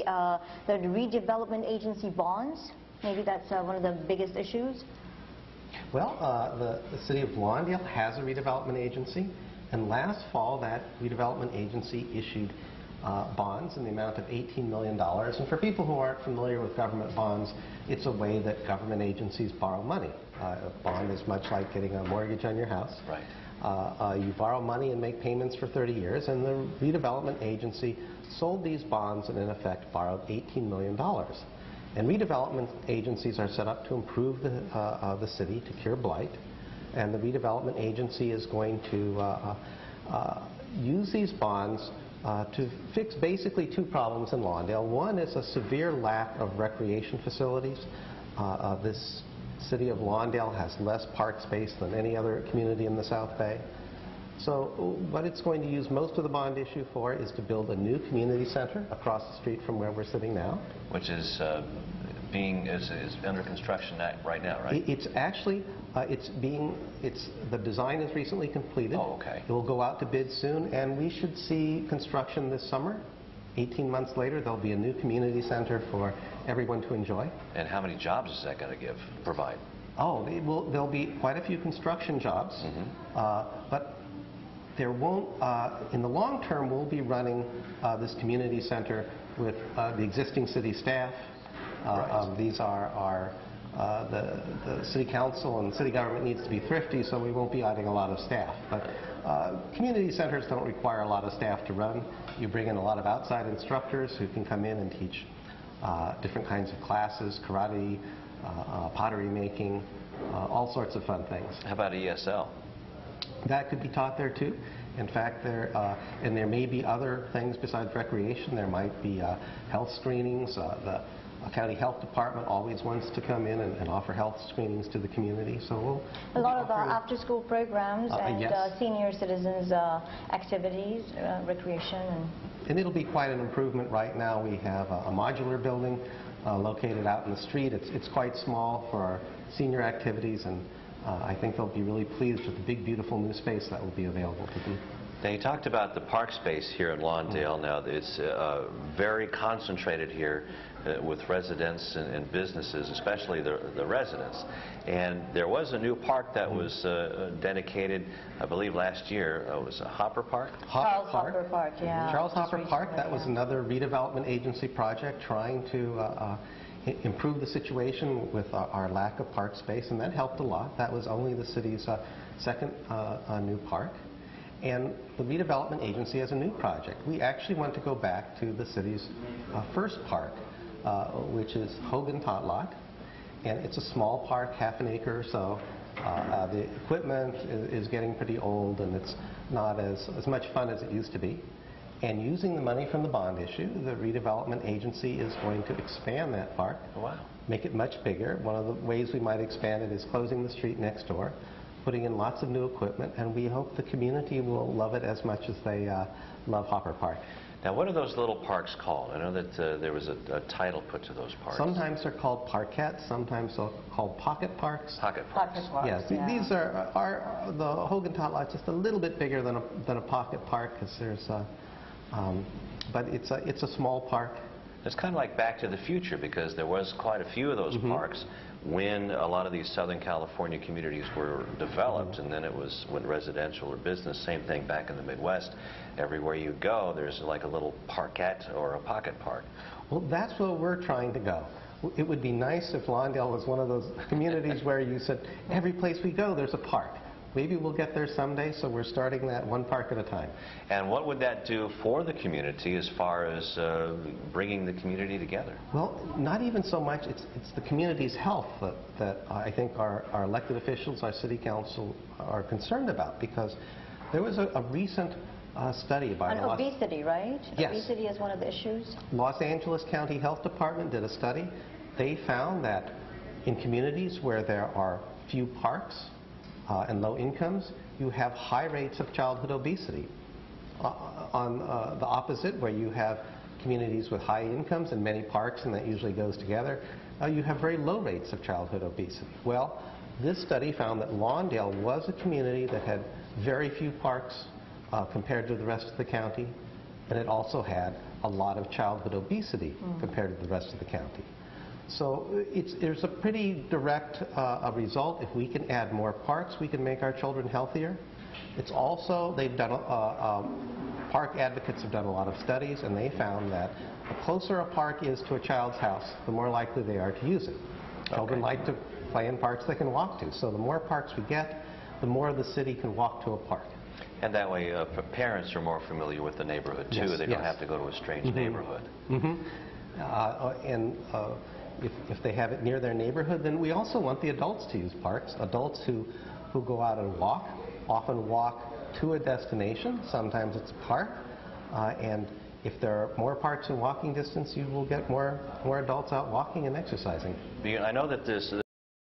the redevelopment agency bonds? Maybe that's one of the biggest issues. Well, the city of Lawndale has a redevelopment agency, and last fall that redevelopment agency issued bonds in the amount of $18 million. And for people who aren't familiar with government bonds, it's a way that government agencies borrow money. A bond is much like getting a mortgage on your house. Right. You borrow money and make payments for 30 years, and the redevelopment agency sold these bonds and in effect borrowed $18 million. And redevelopment agencies are set up to improve the city, to cure blight. And the redevelopment agency is going to use these bonds to fix basically two problems in Lawndale. One is a severe lack of recreation facilities. This city of Lawndale has less park space than any other community in the South Bay. So what it's going to use most of the bond issue for is to build a new community center across the street from where we're sitting now. Which is is under construction right now, right? It's actually, the design is recently completed. Oh, okay. It will go out to bid soon, and we should see construction this summer. 18 months later, there'll be a new community center for everyone to enjoy. And how many jobs is that going to provide? Oh, there'll be quite a few construction jobs, but there won't, in the long term, we'll be running this community center with the existing city staff. These are the city council and city government needs to be thrifty, so we won't be adding a lot of staff. But community centers don't require a lot of staff to run. You bring in a lot of outside instructors who can come in and teach different kinds of classes, karate, pottery making, all sorts of fun things. How about ESL? That could be taught there too. In fact, and there may be other things besides recreation. There might be health screenings. The county health department always wants to come in and offer health screenings to the community. So a lot of after-school programs and yes. Senior citizens activities, recreation. And it'll be quite an improvement. Right now we have a modular building located out in the street. It's quite small for our senior activities, and I think they'll be really pleased with the big, beautiful new space that will be available to them. Now, you talked about the park space here in Lawndale. Now, it's very concentrated here with residents and businesses, especially the residents. And there was a new park that was dedicated, I believe, last year. It was a Hopper Park? Charles Hopper Park, yeah. Charles Hopper Park, that was another redevelopment agency project trying to improve the situation with our lack of park space, and that helped a lot. That was only the city's second new park. And the redevelopment agency has a new project. We actually want to go back to the city's first park, which is Hogan Totlach. And it's a small park, half an acre or so. The equipment is getting pretty old, and it's not as much fun as it used to be. And using the money from the bond issue, the redevelopment agency is going to expand that park. Wow. Make it much bigger. One of the ways we might expand it is closing the street next door, putting in lots of new equipment, and we hope the community will love it as much as they love Hopper Park. Now, what are those little parks called? I know that there was a title put to those parks. Sometimes they're called parkettes, sometimes they're called pocket parks. Pocket parks. Pocket parks, yes, yeah. These are the Hogan Totlach just a little bit bigger than a pocket park, because there's but it's a small park. It's kind of like Back to the Future, because there was quite a few of those parks when a lot of these Southern California communities were developed, and then it went residential or business. Same thing back in the Midwest. Everywhere you go, there's like a little parkette or a pocket park. Well, that's where we're trying to go. It would be nice if Lawndale was one of those communities where you said, every place we go, there's a park. Maybe we'll get there someday, so we're starting that one park at a time. And what would that do for the community as far as bringing the community together? Well, not even so much. It's the community's health that I think our elected officials, our city council, are concerned about, because there was a recent study by on obesity, right? Yes. Obesity is one of the issues. Los Angeles County Health Department did a study. They found that in communities where there are few parks and low incomes, you have high rates of childhood obesity. On the opposite, where you have communities with high incomes and many parks, and that usually goes together, you have very low rates of childhood obesity. Well, this study found that Lawndale was a community that had very few parks compared to the rest of the county, and it also had a lot of childhood obesity compared to the rest of the county. So there's a pretty direct result. If we can add more parks, we can make our children healthier. It's also, they've done, park advocates have done a lot of studies, and they found that the closer a park is to a child's house, the more likely they are to use it. Children like to play in parks they can walk to, so the more parks we get, the more the city can walk to a park. And that way, parents are more familiar with the neighborhood, too. Yes, they don't have to go to a strange neighborhood. And if they have it near their neighborhood, then we also want the adults to use parks. Adults who go out and walk often walk to a destination. Sometimes it's a park. And if there are more parks in walking distance, you will get more adults out walking and exercising. I know that this